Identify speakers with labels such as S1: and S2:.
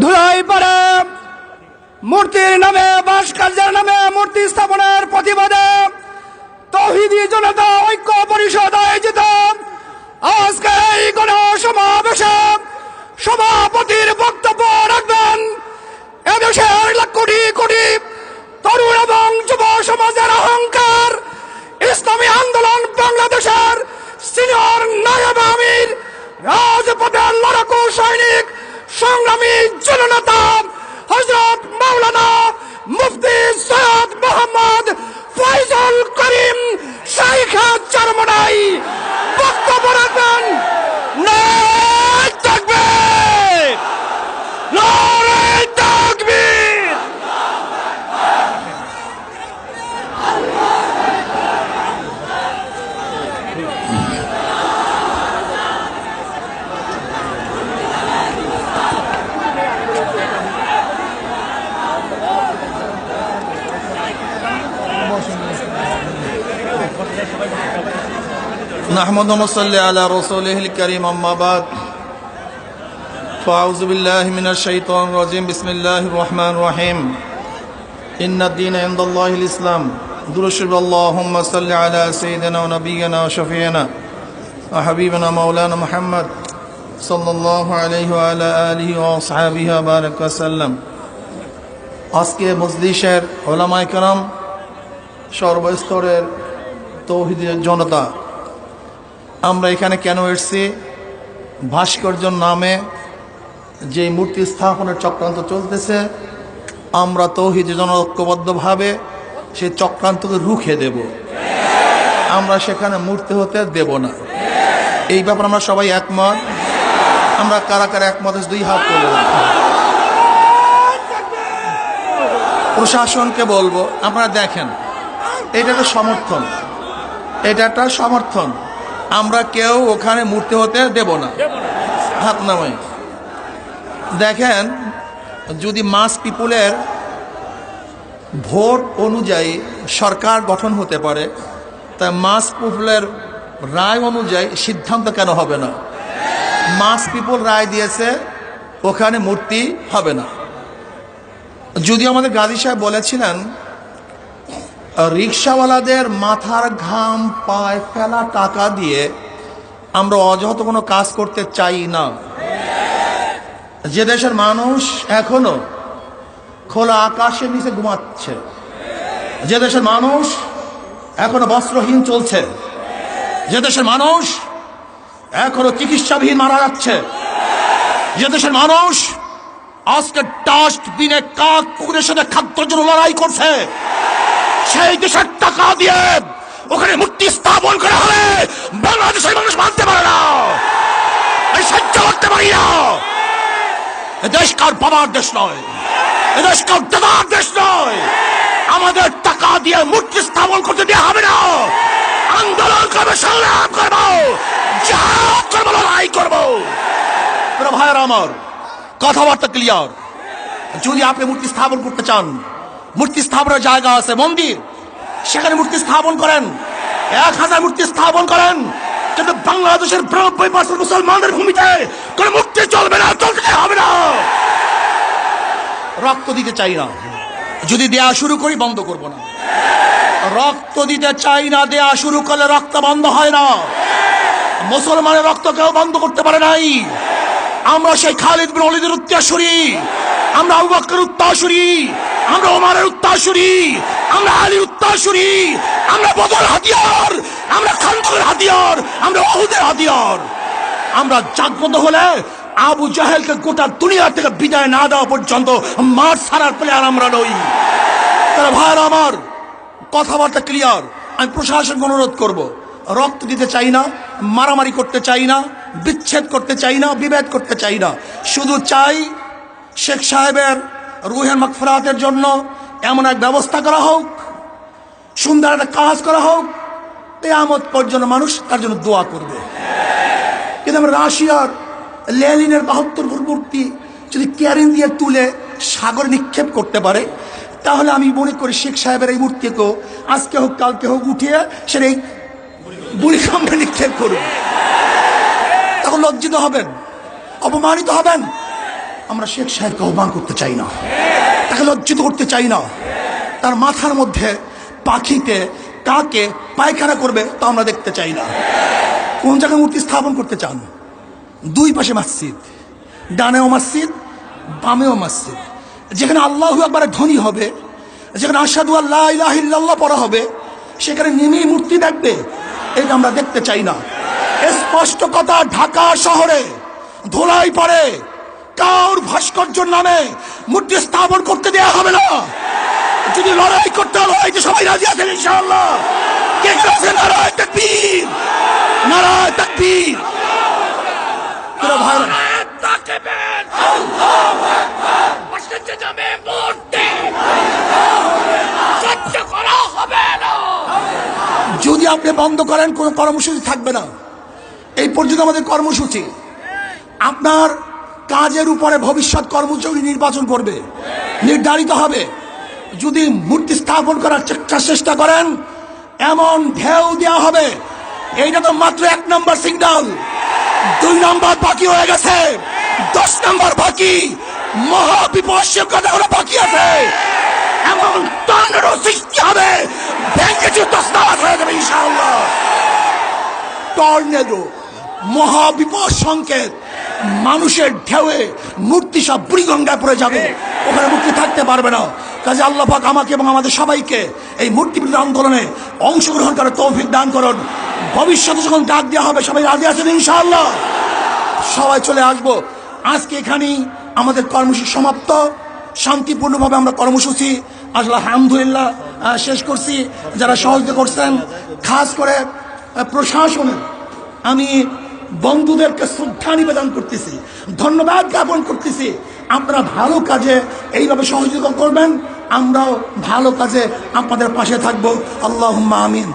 S1: ধুলাই পারে মূর্তির নামে ভাস্কর্যের নামে মূর্তি স্থাপনের প্রতিবাদে তৌহিদি জনতা ঐক্য পরিষদ আয়োজিত আজকে এই গণসমাবেশে সভাপতির বক্তব্য রাখবেন এদেশের কোটি কোটি তরুণ এবং যুব সমাজের অহংকার ইসলামী আন্দোলন বাংলাদেশের সিনিয়র নায়েব আমির রাজপথের লড়াকু সৈনিক সংগ্রামী জননেতা হযরত মাওলানা মুফতি সৈয়দ মোহাম্মদ ফয়জুল করিম শাইখ চরমনাই বক্তব্য রাখবেন। নারে তাকবীর, নারে তাকবীর।
S2: نحمد ونصلي على رسوله الكريم أما بعد فأعوذ بالله من الشيطان الرجيم بسم الله الرحمن الرحيم إن الدين عند الله الإسلام درشب اللهم صل على سيدنا ونبينا وشفيعنا وحبيبنا مولانا محمد صلى الله عليه وعلى آله وأصحابه وبارك وسلم আজকে মজলিসের ওলামায়ে কেরাম সর্বস্তরের তৌহিদি জনতা আমরা এখানে কেন এসেছি? ভাস্কর্যের নামে যে মূর্তি স্থাপনের চক্রান্ত চলতেছে, আমরা তৌহিদি ঐক্যবদ্ধভাবে সেই চক্রান্তকে রুখে দেব। আমরা সেখানে মূর্তি হতে দেব না। এই ব্যাপারে আমরা সবাই একমত। আমরা কারা কারা একমত দুই হাত তুলে প্রশাসনকে বলবো, আপনারা দেখেন এটা একটা সমর্থন, এটা একটা সমর্থন। আমরা কেউ ওখানে মূর্তি হতে দেব না। হাত নামাই দেখেন, যদি মাস পিপুলের ভোট অনুযায়ী সরকার গঠন হতে পারে, তাই মাস পিপুলের রায় অনুযায়ী সিদ্ধান্ত কেন হবে না? মাস পিপুল রায় দিয়েছে ওখানে মূর্তি হবে না। যদিও আমাদের গাজী সাহেব বলেছিলেন রিক্সাওয়ালাদের মাথার ঘাম পায় ফেলা টাকা দিয়ে আমরা অযথা কোনো কাজ করতে চাই না। যে দেশের মানুষ এখনো খোলা আকাশের নিচে ঘুমাচ্ছে, যে দেশের মানুষ এখনো বস্ত্রহীন চলছে, যে দেশের মানুষ এখনো চিকিৎসাবিহীন মারা যাচ্ছে, যে দেশের মানুষ আজকে ডাস্টবিনে কাক কুকুরের সাথে খাদ্যের জন্য লড়াই করছে, সেই দেশের টাকা দিয়ে ওখানে মূর্তি স্থাপন করা হলে বাংলাদেশের মানুষ মানতে পারে না, সহ্য করতে পারি না। এদেশ কার বাবার দেশ নয়, এদেশ কার দাদার দেশ নয়। আমাদের টাকা দিয়ে মূর্তি স্থাপন করতে দেওয়া হবে না। আন্দোলন করবো, সংগ্রাম করবো, জিহাদ করবো, লড়াই করবো। ভাইয়েরা আমার, কথাবার্তা ক্লিয়ার। যদি আপনি মূর্তি স্থাপন করতে চান, মূর্তি স্থাপনের জায়গা আছে, মন্দির, সেখানে মূর্তি স্থাপন করেন, 1000 মূর্তি স্থাপন করেন। কিন্তু বাংলাদেশের 90% মুসলমানদের ভূমিতে কোন মূর্তি চলবে না, চলতে হবে না। রক্ত দিতে চাই না, যদি দেয়া শুরু করি বন্ধ করব না। রক্ত দিতে চাই না, দেয়া শুরু করলে রক্ত বন্ধ হয় না। মুসলমানের রক্ত কেউ বন্ধ করতে পারে নাই। আমরা সেই খালিদ বিন ওয়ালিদের উত্তরসূরি, আমরা আবু বকরের উত্তরসূরি, আমরা ওমরের উত্তরসূরি, আমরা আলীর উত্তরসূরি, আমরা বদর হাতিয়ার, আমরা খান্দকের হাতিয়ার, আমরা উহুদের হাতিয়ার। আমরা জাগ্রত হলে আবু জাহেলকে গোটা দুনিয়া থেকে বিদায় না দেওয়া পর্যন্ত মাঠ ছাড়ার প্লেয়ার আমরা নই। তাহলে ভাইরা আমার, কথাবার্তা ক্লিয়ার। আমি প্রশাসনকে অনুরোধ করব, রক্ত দিতে চাই না, মারামারি করতে চাই না, বিচ্ছেদ করতে চাই না, বিভেদ করতে চাই না। শুধু চাই শেখ সাহেবের রুহের মাগফিরাতের জন্য এমন এক ব্যবস্থা করা হোক, সুন্দর একটা কাজ করা হোক, কিয়ামত পর্যন্ত মানুষ তার জন্য দোয়া করবে। কিন্তু আমরা রাশিয়ার লেনিনের 72 মূর্তি যদি ক্যারিন দিয়ে তুলে সাগরে নিক্ষেপ করতে পারে, তাহলে আমি মনে করি শেখ সাহেবের এই মূর্তিকেও আজকে হোক কালকে হোক উঠিয়ে সেটা এই বুড়িগঙ্গায় নিক্ষেপ করুন। তখন লজ্জিত হবেন, অপমানিত হবেন। আমরা শেখ সাহেবকে আহ্বান করতে চাই না, তাকে লজ্জিত করতে চাই না। তার মাথার মধ্যে পাখিতে কাকে পায়খানা করবে তা আমরা দেখতে চাই না। কোন জায়গায় মূর্তি স্থাপন করতে চান? দুই পাশে মসজিদ, ডানেও মসজিদ, বামেও মসজিদ। যেখানে আল্লাহু আকবার ধ্বনি হবে, যেখানে আশহাদু আল্লা ইলাহা ইল্লাল্লাহ পড়া হবে, সেখানে নেমেই মূর্তি দেখবে, এটা আমরা দেখতে চাই না। স্পষ্ট কথা, ঢাকা শহরে ধুলাই পড়ে কার ভাস্কর্যের নামে মূর্তি স্থাপন করতে দেয়া হবে না। যদি লড়াই করতে হয়, লড়াইতে সবাই রাজি আছেন ইনশাআল্লাহ? কে কে আছেন? নারায়ে তাকবীর, নারায়ে তাকবীর। তোরা ভাই যদি আপনি বন্ধ করেন, কোনো কর্মসূচি থাকবে না। এই পর্যন্ত আমাদের কর্মসূচি। আপনার কাজের উপরে ভবিষ্যৎ কর্মসূচি নির্বাচন করবে, নির্ধারিত হবে। যদি মূর্তি স্থাপন করার চেষ্টা করেন, এমন ঢেউ দেওয়া হবে। এইটা তো মাত্র 1 নম্বর সিগন্যাল, 2 নম্বর বাকি হয়ে গেছে, 10 নম্বর বাকি। মহাবিপর্যয় কথা বাকি আছে। এমন টর্নেডো সৃষ্টি হবে, ব্যাংকে তছনছ হয়ে যাবে ইনশাআল্লাহ। টর্নেডো, মহাবিপদ সংকেত, মানুষের ঢেউয়ে মূর্তি সব বুড়িগঙ্গায় পড়ে যাবে, ওখানে মূর্তি থাকতে পারবে না। কাজে আল্লাহ পাক আমাকে এবং আমাদের সবাইকে এই মূর্তি বিরোধী আন্দোলনে অংশগ্রহণ করার তৌফিক দান করুন। ভবিষ্যতে যখন ডাক দেওয়া হবে, সবাই রাজি আছেন ইনশাআল্লাহ? সবাই চলে আসবো। আজকে এখানেই আমাদের কর্মসূচি সমাপ্ত। শান্তিপূর্ণভাবে আমরা কর্মসূচি আসলে আলহামদুলিল্লাহ শেষ করছি। যারা সহযোগিতা করছেন, খাস করে প্রশাসনের আমি বন্ধুদেরকে শ্রদ্ধা নিবেদন করতেছি, ধন্যবাদ জ্ঞাপন করতেছি। আপনারা ভালো কাজে এইভাবে সহযোগিতা করবেন, আমরাও ভালো কাজে আপনাদের পাশে থাকবো। আল্লাহুম্মা আমিন।